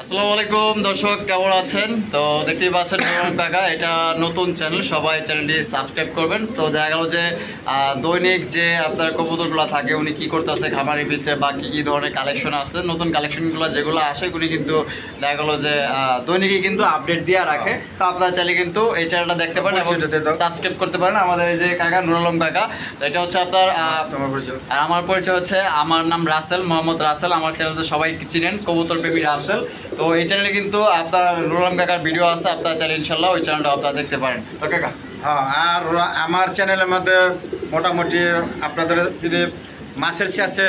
আসসালামু আলাইকুম দর্শক, কেমন আছেন? তো দেখতেই পাচ্ছেন নুরুল কাকা, এটা নতুন চ্যানেল, সবাই চ্যানেলটি সাবস্ক্রাইব করবেন। তো দেখা গেল যে দৈনিক যে আপনার কবুতরগুলো থাকে উনি কী করতেছে খামারের ভিতরে বা কী ধরনের কালেকশন আছে, নতুন কালেকশনগুলো যেগুলো আসে উনি কিন্তু দেখা গেলো যে দৈনিকই কিন্তু আপডেট দিয়ে রাখে। তো আপনারা চাইলে কিন্তু এই চ্যানেলটা দেখতে পারেন এবং সাবস্ক্রাইব করতে পারেন। আমাদের এই যে কাকা নুরুল কাকা, তো এটা হচ্ছে আপনার আর আমার পরিচয় হচ্ছে, আমার নাম রাসেল, মোহাম্মদ রাসেল। আমার চ্যানেলতে সবাই চিনেন কবুতর প্রেমী রাসেল। তো এই চ্যানেলে কিন্তু আপনার নুরুল কাকার ভিডিও আছে, আপনারা চাইলে ইনশাল্লাহ ওই চ্যানেলটা আপনারা দেখতে পারেন। তো কাকা হ্যাঁ, আর আমার চ্যানেলের মধ্যে মোটামুটি আপনাদের যদি মাসের শেষে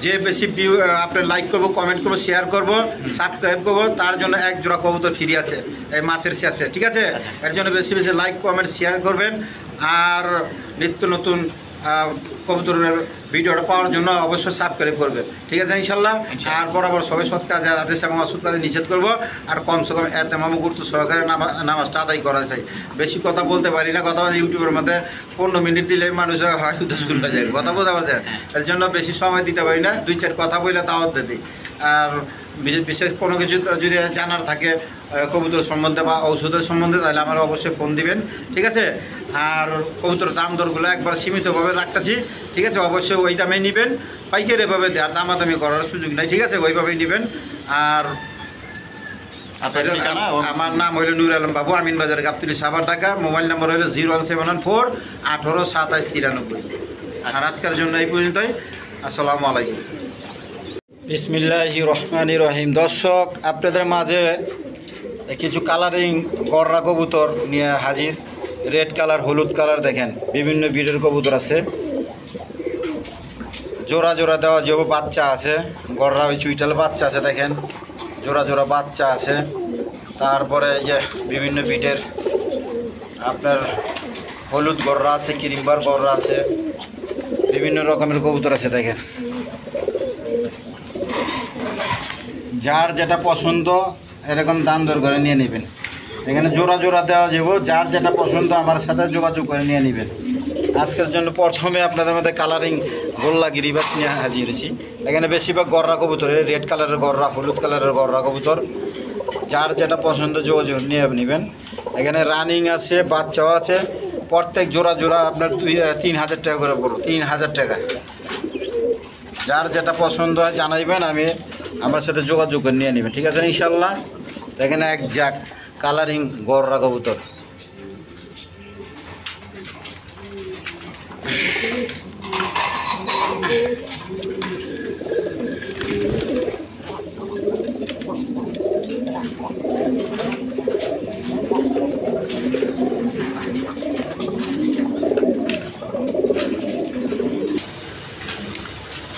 যে বেশি ভিউ আপনি লাইক করবো, কমেন্ট করবো, শেয়ার করবো, সাবস্ক্রাইব করবো, তার জন্য এক জোড়া কবুতর ফ্রি আছে এই মাসের শেষে, ঠিক আছে? এর জন্য বেশি বেশি লাইক কমেন্ট শেয়ার করবেন। আর নিত্য নতুন কবুতরের ভিডিওটা পাওয়ার জন্য অবশ্যই সাবস্ক্রাইব করবেন, ঠিক আছে ইনশাল্লাহ। আর বরাবর সবাই সৎ কাজে আদেশ এবং অসৎ কাজে নিষেধ করবো। আর কমসে কম এতেমাম গুরুত্ব সহকারে নামাজটা আদায় করা যায়। বেশি কথা বলতে পারি না, কথা বলতে ইউটিউবের মধ্যে 15 মিনিট দিলে মানুষ হয়তো শুনতে যায়, কথা বোঝা পারছে। এর জন্য বেশি সময় দিতে পারি না, 2-4 কথা বলে দাওয়াত দিই। আর বিশেষ কোনো কিছু যদি জানার থাকে কবুতর সম্বন্ধে বা ঔষধের সম্বন্ধে, তাহলে আমার অবশ্যই ফোন দিবেন, ঠিক আছে? আর কবুতর দাম দরগুলো একবার সীমিতভাবে রাখতেছি, ঠিক আছে? অবশ্যই ওই দামেই নেবেন, পাইকারি এভাবে দেওয়ার দামাদামি করার সুযোগ নাই, ঠিক আছে? ওইভাবেই নেবেন। আর আমার নাম হইল নুর আলম বাবু, আমিন বাজার, গাবতলী, সাভার, ঢাকা। মোবাইল নাম্বার হইল 01714 18 27 93। আর আজকের জন্য এই পর্যন্তই। আসসালামু আলাইকুম। বিসমিল্লাহির রহমানির রহিম। দর্শক, আপনাদের মাঝে কিছু কালারিং গররা কবুতর নিয়ে হাজির। রেড কালার, হলুদ কালার, দেখেন বিভিন্ন ব্রিডের কবুতর আছে। জোড়া জোড়া দেওয়া যে বাচ্চা আছে, গররা ওই চুইটাল বাচ্চা আছে, দেখেন জোড়া জোড়া বাচ্চা আছে। তারপরে এই যে বিভিন্ন ব্রিডের আপনার হলুদ গররা আছে, ক্রিমবার গররা আছে, বিভিন্ন রকমের কবুতর আছে। দেখেন যার যেটা পছন্দ এরকম দাম দর করে নিয়ে নেবেন। এখানে জোড়া জোড়া দেওয়া যাব, যার যেটা পছন্দ আমার সাথে যোগাযোগ করে নিয়ে নেবেন। আজকের জন্য প্রথমে আপনাদের মধ্যে কালারিং গোল্লা গিরিবাস নিয়ে হাজির হয়েছি। এখানে বেশিরভাগ গররা কবুতর, রেড কালারের গররা, হলুদ কালারের গররা কবুতর, যার যেটা পছন্দ যোগাযোগ নিয়ে নেবেন। এখানে রানিং আছে, বাচ্চাও আছে। প্রত্যেক জোড়া জোড়া আপনার 3,000 টাকা করে পড়ো, 3,000 টাকা। যার যেটা পছন্দ হয় জানাইবেন, আমি আমার সাথে যোগাযোগ করে নিয়ে নেবেন, ঠিক আছে ইনশাল্লাহ। এখানে এক জাক কালারিং গররা কবুতর।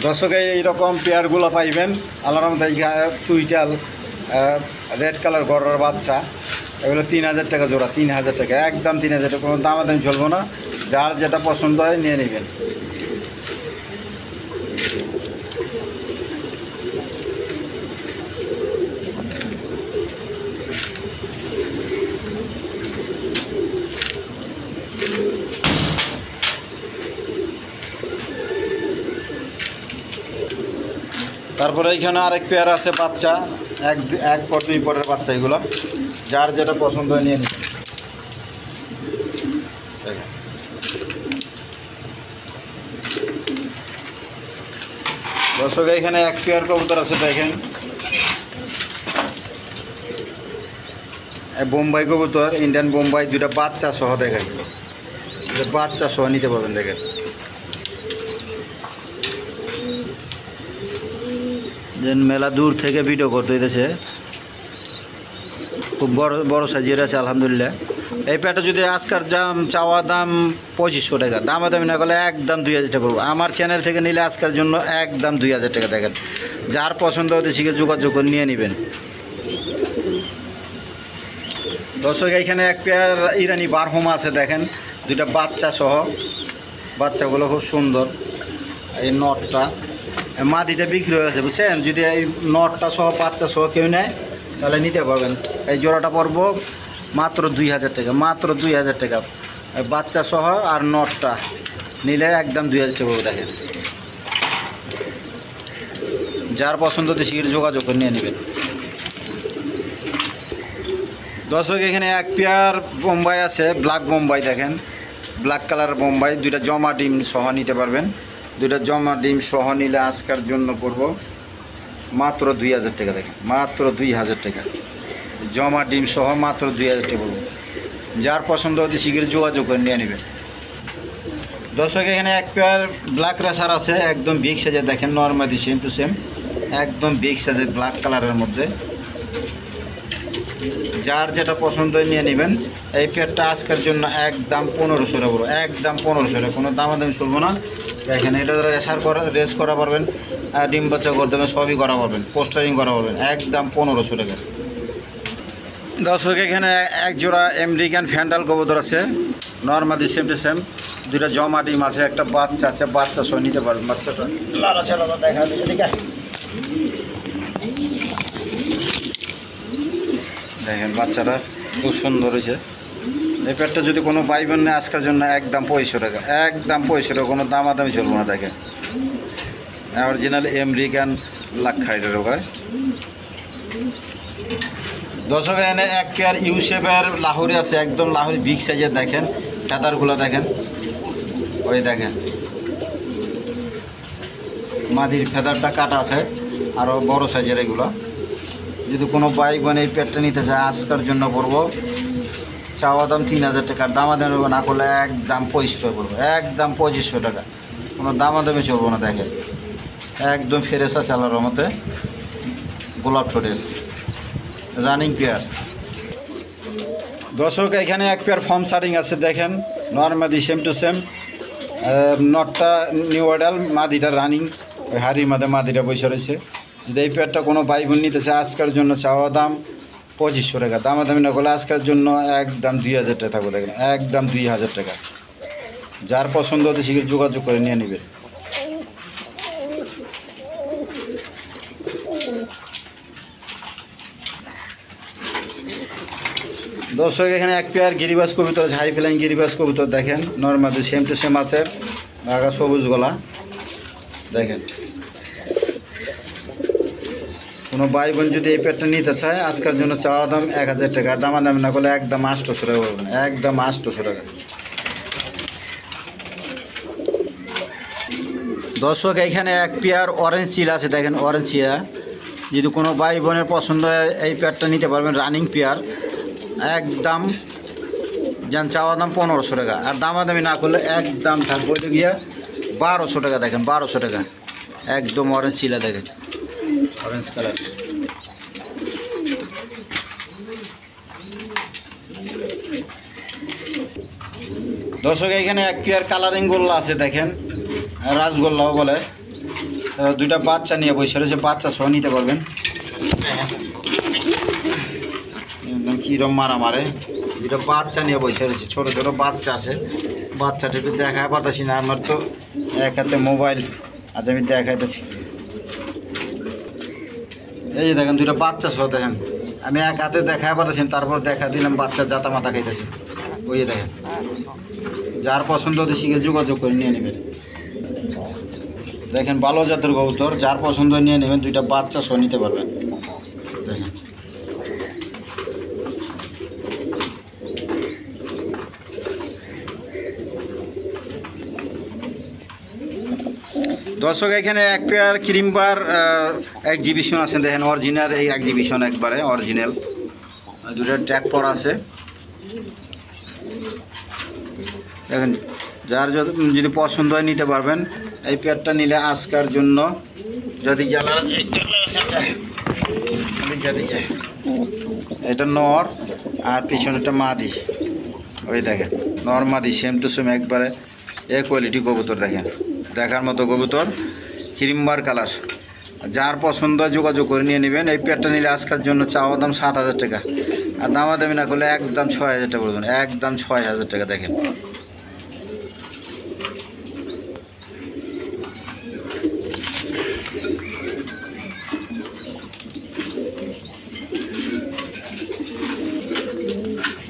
দর্শকে এইরকম পেয়ারগুলো পাইবেন আল্লাহর রহমতে। চুইটাল রেড কালার গররার বাচ্চা, এগুলো 3,000 টাকা জোড়া, 3,000 টাকা একদম, 3,000 টাকা। কোনো দামাদামি চলবো না, যার যেটা পছন্দ হয় নিয়ে নেবেন। তারপরে এইখানে আরেক পেয়ার আছে বাচ্চা, এক পর 2 পরের বাচ্চা। এগুলো যার যেটা পছন্দ হয় নিয়ে নিন। দর্শক, এখানে এক পেয়ার কবুতর আছে, দেখেন বোম্বাই কবুতর, ইন্ডিয়ান বোম্বাই, 2টা বাচ্চা সহ। দেখেন বাচ্চা সহ নিতে পারবেন। দেখেন যেন মেলা দূর থেকে ভিডিও করতে হইতেছে, খুব বড় বড় সাইজের আছে আলহামদুলিল্লাহ। এই প্যাটা যদি আজকার চাওয়া দাম 2500 টাকা, দামাদামি না করলে একদম 2,000 টাকা করবো। আমার চ্যানেল থেকে নিলে আজকের জন্য একদম 2,000 টাকা। দেখেন যার পছন্দ হতে শিখে যোগাযোগ করে নিয়ে নেবেন। দর্শক, এইখানে এক পেয়ার ইরানি বারহোমা আছে, দেখেন 2টা বাচ্চা সহ। বাচ্চাগুলো খুব সুন্দর। এই নটটা মাদিটা বিক্রি হয়ে গেছে, বুঝছেন? যদি এই নটটা সহ বাচ্চা সহ কেউ নেয় তাহলে নিতে পারবেন। এই জোড়াটা পড়বো মাত্র 2,000 টাকা, মাত্র 2,000 টাকা। বাচ্চা সহ আর নটটা নিলে একদম 2,000 টাকা। দেখেন যার পছন্দ হতে শীঘ্র যোগাযোগ করে নিয়ে নেবেন। দর্শক এখানে এক পেয়ার বোম্বাই আছে, ব্ল্যাক বোম্বাই দেখেন, ব্ল্যাক কালার বোম্বাই, দুইটা জমা ডিম সহ নিতে পারবেন। দুইটা জমা ডিম সহ নিলে আজকের জন্য পড়ব মাত্র 2000 টাকা। দেখেন মাত্র 2000 টাকা, জমা ডিম সহ মাত্র 2000 টাকা পড়ব। যার পছন্দ হতে শীঘ্র যোগাযোগ করে নিয়ে নেবেন। দর্শক এখানে এক পেয়ার ব্ল্যাক রেসার আছে, একদম বিগ সাইজে দেখেন, নর্মালি সেম টু সেম, একদম বিগ সাইজে ব্ল্যাক কালারের মধ্যে। যার যেটা পছন্দ নিয়ে নেবেন। এই পেয়ারটা আজকের জন্য একদম 1500 টাকা, একদম 1500 টাকা, কোনো দামাদামি চলবো না। দেখেন এটা রেস করা পারবেন, ডিম বাচ্চা করতে পারবেন, সবই করা পারবেন, পোস্টারিং করা পারবেন, একদম 1500 টাকা। দর্শক এখানে এক জোড়া আমেরিকান ফ্যান্ডাল কবুতর আছে, নর্মালি সেম টু সেম, দুইটা জমা ডিম আছে, একটা বাচ্চা আছে, বাচ্চা সহ নিতে পারবেন। বাচ্চাটা লালা ছাড়া দেখা দেখেন, বাচ্চাটা খুব সুন্দর হয়েছে। এই পেয়ারটা যদি কোনো ভাই বোন নেয় আজকের জন্য একদম 2500 টাকা, একদম 2500 টাকা, কোনো দামাদামি চলবো না। দেখেন অরিজিনাল আমেরিকান ব্ল্যাক খাইডের ওখানে। দর্শক এখানে এক পেয়ার ইউ শেপের লাহোরি আছে, একদম লাহোরি বিগ সাইজের, দেখেন ফেদারগুলো দেখেন, ওই দেখেন মাদির ফেদারটা কাটা আছে, আরও বড় সাইজের এগুলো। যদি কোনো বাইক মানে এই পেয়ারটা নিতে চায় আজকের জন্য পড়বো চাওয়া দাম 3000 টাকা, দামাদামি না করলে একদম 2500 টাকা পড়বো, একদম 2500 টাকা, কোনো দামাদামি চলবো না। দেখেন একদম ফেরেসা চালার মতে গোলাপ ঠোঁটের রানিং পেয়ার। দর্শক এখানে এক পেয়ার ফর্ম শার্টিং আছে, দেখেন নর্মালি সেম টু সেম, নটটা নিউ অর্ডাল, মাদিটা রানিং, ওই হাড়ির মধ্যে মাদিটা বসে রয়েছে। যদি এই পেয়ারটা কোনো ভাই বোন নিতে চায় আজকের জন্য চাওয়া দাম 2500 টাকা, দামাদামি না করলে আজকের জন্য একদম 2000 টাকা থাকবে। দেখেন একদম 2000 টাকা। যার পছন্দ হতে শীঘ্র যোগাযোগ করে নিয়ে নেবেন। দর্শক এখানে এক পেয়ার গিরিবাস কবুতর আছে, হাই ফ্লাইং গিরিবাস কবুতর, দেখেন নর্মালি সেম টু সেম আছে, আগা সবুজ গলা। দেখেন কোনো ভাই বোন যদি এই পেয়ারটা নিতে চায় আজকের জন্য চাওয়া দাম 1000 টাকা, দামাদামি না করলে একদম 800 টাকা পড়বেন, একদম 800 টাকা। দর্শক এইখানে এক পেয়ার অরেঞ্জ চিল আছে, দেখেন অরেঞ্জ চিলা, যদি কোনো ভাই বোনের পছন্দ হয় এই পেয়ারটা নিতে পারবেন, রানিং পেয়ার, একদম যান চাওয়া দাম 1500 টাকা, আর দামাদামি না করলে একদম থাকবে ওইটা গিয়া 1200 টাকা। দেখেন 1200 টাকা, একদম অরেঞ্জ চিলা, দেখেন অরেঞ্জ কালার। দর্শক এখানে এক পেয়ার কালারিং গোল্লা আছে, দেখেন রাজগোল্লাও বলে, দুইটা বাচ্চা নিয়ে বসে রয়েছে, বাচ্চা সহ নিতে পারবেন। একদম কীরম মারা মারে, দুটো বাচ্চা নিয়ে বসে রয়েছে, ছোটো ছোটো বাচ্চা আছে। বাচ্চাটা একটু দেখায় পাতাছি না, আমার তো এক হাতে মোবাইল, আজ আমি দেখাইতেছি। এই যে দেখেন দুটো বাচ্চা সহ, দেখেন আমি এক হাতে দেখায় পাতাছি, তারপর দেখা দিলাম বাচ্চা জাতা মাথা খাইতেছে। ওই দেখেন, যার পছন্দ হতে শীঘ্র যোগাযোগ করে নিয়ে নেবেন। দেখেন ভালো জাতের কবুতর, যার পছন্দ নিয়ে নেবেন, দুইটা বাচ্চা সহ নিতে পারবেন। দেখেন দর্শক এখানে এক পেয়ার ক্রিমবার এক্সিবিশন আছে, দেখেন অরিজিনাল এই এক্সিবিশন, একবারে অরিজিনাল, দুটো ট্যাগ পরা আছে। দেখেন যার যদি পছন্দ হয় নিতে পারবেন। এই পেয়ারটা নিলে আজকের জন্য যদি এটা নর আর পিছনেটা মাদি, ওই দেখেন নর মাদি সেম টু সেম, একবারে এ কোয়ালিটি কবুতর, দেখেন দেখার মতো কবুতর, ক্রিমবার কালার। যার পছন্দ যোগাযোগ করে নিয়ে নেবেন। এই পেয়ারটা নিলে আজকের জন্য চাওয়া দাম 7000 টাকা, আর দামাদামি না করলে একদম 6000 টাকা বলবেন, একদম 6000 টাকা। দেখেন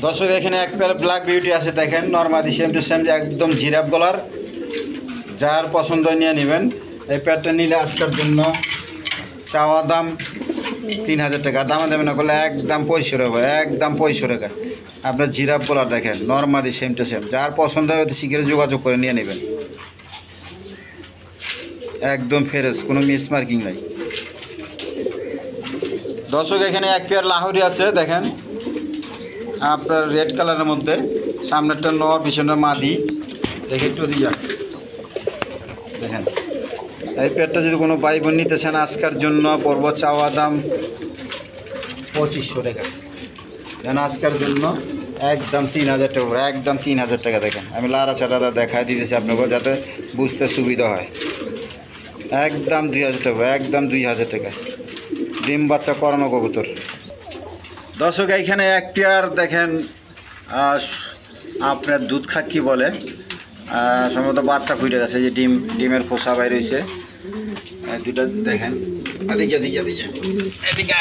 দর্শক এখানে এক পেয়ার ব্ল্যাক বিউটি আছে, দেখেন নর্মালি সেম টু সেম, একদম জিরাফ গলার। যার পছন্দ নিয়ে নেবেন। এই পেয়ারটা নিলে আজকের জন্য চাওয়া দাম 3000 টাকা। আর দামাদামি না করলে একদম 65 টাকা, একদম 65 টাকা। আপনার জিরাফ বলার দেখেন নর্মালি সেম টু সেম, যার পছন্দ হয় শিখে যোগাযোগ করে নিয়ে নেবেন। একদম ফ্রেশ, কোনো মিস মার্কিং নাই। দর্শক এখানে এক পেয়ার লাহোরি আছে দেখেন, আপনার রেড কালারের মধ্যে, সামনেরটা নর পিছনটা মাদি। দেখে একটু দিয়া দেখেন, এই পেয়ারটা যদি কোনো ভাই বোন নিতে চান আজকের জন্য পড়ব চাওয়া দাম 2500 টাকা। যেন আজকের জন্য একদম 3000 টাকা, একদম 3000 টাকা। দেখেন আমি লারা চাটাটা দেখাই দিতেছি আপনাকে যাতে বুঝতে সুবিধা হয়। একদম 2000 টাকা, একদম 2000 টাকা। ডিম বাচ্চা করানো কবুতর। দর্শক এইখানে এক পেয়ার দেখেন, আপনার দুধ খাকি বলে, সম্ভবত বাচ্চা ফুটে গেছে, যে ডিমের পোষা বাইর হয়েছে। দুইটা দেখেন, এদিকে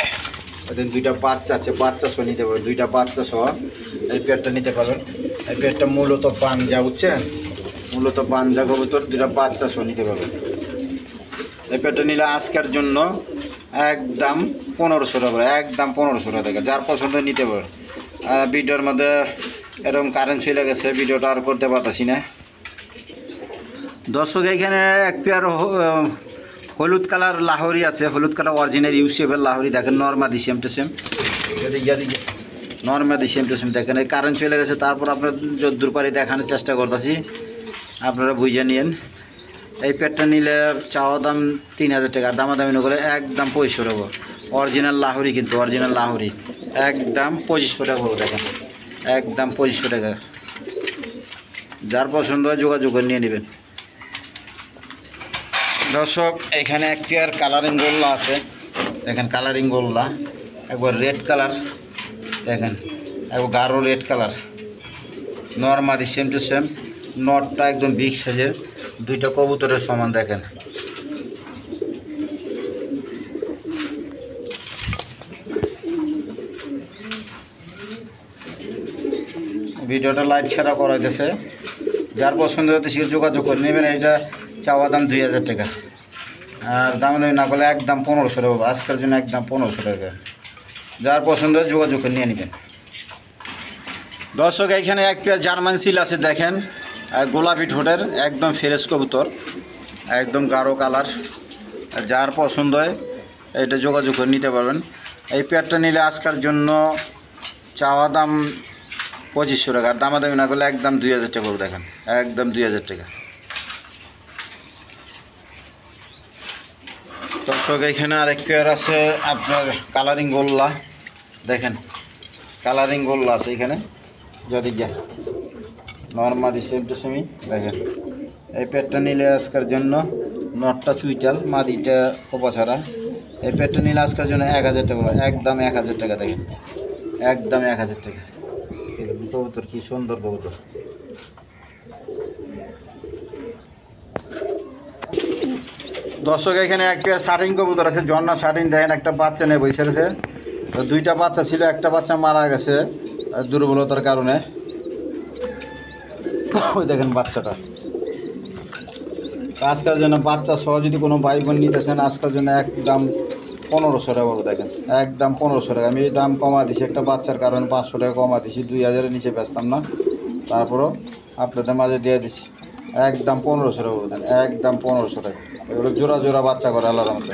দুইটা বাচ্চা আছে, বাচ্চা সহ নিতে পারবেন, দুইটা বাচ্চা সহ এই পেয়ারটা নিতে পারবেন। এই পেয়ারটা মূলত পাঞ্জা, বুঝছেন, মূলত পাঞ্জা কবুতর, দুইটা বাচ্চা সহ নিতে পারবেন। এই পেয়ারটা নিলে আজকের জন্য একদম 1500 টাকা, একদম 1500 টাকা। যার পছন্দ নিতে পারবেন। ভিডিওর মধ্যে এরকম কারেন্ট চলে গেছে, ভিডিওটা আর করতে পারতাছি না। দর্শক এখানে এক পেয়ার হলুদ কালার লাহোরি আছে, হলুদ কালার অরিজিনাল ইউসিএফের লাহোরি দেখেন, নর্মাদি সেম টু সেম, নর্মাদি সেম টু সেম। দেখেন এই কারেন্ট চলে গেছে, তারপর আপনার যদ্দূর পারি দেখানোর চেষ্টা করতেছি, আপনারা বুঝে নিন। এই পেয়ারটা নিলে চাওয়া দাম 3000 টাকা, আর দামাদামি না করে একদম 2500 টাকা। অরিজিনাল লাহোরি, কিন্তু অরিজিনাল লাহোরি, একদম 2500 টাকা পড়বে। দেখেন একদম 2500 টাকা। যার পছন্দ হয় যোগাযোগ করে নিয়ে নেবেন। দর্শক এখানে এক পেয়ার কালারিং গোল্লা আছে, দেখেন কালারিং গোল্লা, একবার রেড কালার, দেখেন একবার গাঢ় red colour, normally same to same. নটটা একদম বিগ সাইজের, দুইটা কবুতরের সমান। দেখেন ভিডিওটা লাইট ছাড়া করাইতেছে, যার পছন্দ হতে সে যোগাযোগ করে নেবেন। এটা চাওয়া দাম 2000 টাকা, আর দামাদামি না করলে একদম 1500 টাকা, আজকের জন্য একদম 1500 টাকা। যার পছন্দ হয় যোগাযোগ করে নিয়ে নেবেন। দর্শক এখানে এক পেয়ার জার্মান সিল আছে, দেখেন গোলাপি ঠোঁটের, একদম ফ্রেশ কবুতর, একদম গাঢ় কালার। যার পছন্দ হয় এটা যোগাযোগ করে নিতে পারবেন। এই পেয়ারটা নিলে আজকের জন্য চাওয়া দাম 2500 টাকা, আর দামাদামি না করলে একদম 2000 টাকা পড়বে। দেখেন একদম 2000 টাকা। দর্শক এখানে আরেক পেয়ার আছে আপনার কালারিং গোল্লা, দেখেন কালারিং গোল্লা আছে এখানে, যদি নর্মালি সেম টু সেমি। দেখেন এই পেয়ারটা নিলে আজকের জন্য, নটটা চুইটাল, মাদিটা খোপা ছাড়া। এই পেয়ারটা নিলে আজকের জন্য 1000 টাকা, একদম 1000 টাকা। দেখেন একদম 1000 টাকা। কবুতর কি সুন্দর কবুতর। দর্শক এখানে এক পেয়ার শার্টিং কবুতর আছে, জন্না শার্টিং, দেখেন একটা বাচ্চা নিয়ে বসে রয়েছে। দুইটা বাচ্চা ছিল, একটা বাচ্চা মারা গেছে দুর্বলতার কারণে। ওই দেখেন বাচ্চাটা। আজকের জন্য বাচ্চা সহ যদি কোনো ভাই বোন নিতেছেন আজকের জন্য একদম 1500 টাকা বলবো। দেখেন একদম 1500 টাকা। আমি এই দাম কমা দিছি একটা বাচ্চার কারণে, 500 টাকা কমা দিছি, 2000-এর নিচে বেচতাম না, তারপরও আপনাদের মাঝে দিয়ে দিছি একদম 1500 টাকা বলবেন, একদম 1500 টাকা। এগুলো জোড়া জোড়া বাচ্চা করে আল্লাহর রহমতে।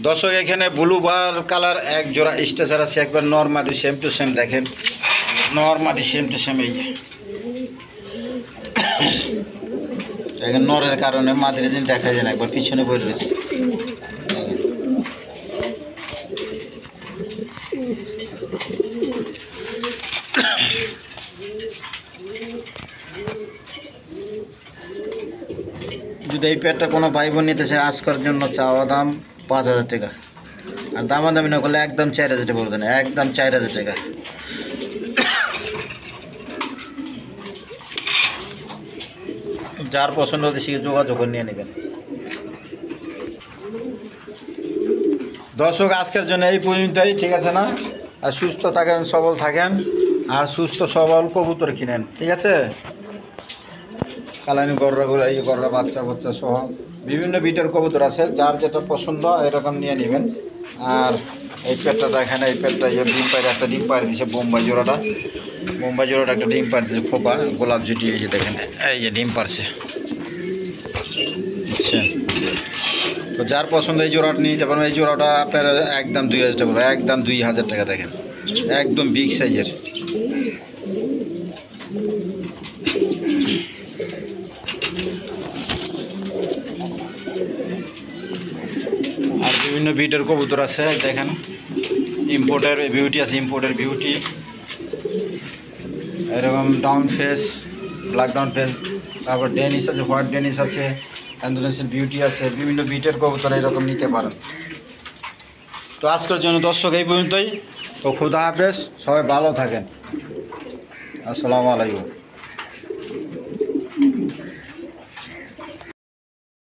দর্শক এখানে ব্লু বার কালার এক জোড়া স্টেচার আছে, একবার নর্মালি সেম টু সেম। দেখেন নর্মালি সেম টু সেম। এই দেখেন নরের কারণে মাদিরে দিন দেখা যায় না, একবার পিছনে বই রয়েছে। যদি এই পেয়ারটা কোনো ভাই বোন নিতে চায় আজকের জন্য চাওয়া দাম 5000 টাকা, আর দামাদামি না করলে একদম 4000 টাকা বলতেন, একদম 4000 টাকা। যার পছন্দ হতে সে যোগাযোগ করে নিয়ে নেবেন। দর্শক আজকের জন্য এই পর্যন্তই, ঠিক আছে না? আর সুস্থ থাকেন, সবল থাকেন, আর সুস্থ সবল কবুতর কিনেন, ঠিক আছে? কালানি গররাগুলো এই গররা বাচ্চা বাচ্চা সহ বিভিন্ন বিটের কবুতর আছে, যার যেটা পছন্দ এরকম নিয়ে নেবেন। আর এই পেটটা এখানে এই পেটটা ডিম পাড়ে একটা ডিম পাড়ে দিয়েছে, বোম্বাই জোড়াটা একটা ডিম পাড়ে দিয়েছে, খোপা গোলাপ জুটি এই যে দেখেন এই যে ডিম পাড়ছে। আচ্ছা, তো যার পছন্দ এই জোড়াটা নিতে পারবেন। এই জোড়াটা আপনার একদম 2000 টাকা পড়বে, একদম 2000 টাকা। দেখেন একদম বিগ সাইজের। আর বিভিন্ন বিটের কবুতর আছে দেখেন, ইম্পোর্টের বিউটি আছে, ইম্পোর্টের বিউটি এরকম down face, black down face, তারপর ডেনিস আছে, হোয়াইট ডেনিস আছে, ইন্দোনেশিয়ান বিউটি আছে, বিভিন্ন বিটের কবুতর এরকম নিতে পারেন। তো আজকের জন্য দর্শক এই পর্যন্তই। তো খুদা হাফেজ, সবাই ভালো থাকেন। আসসালামু আলাইকুম।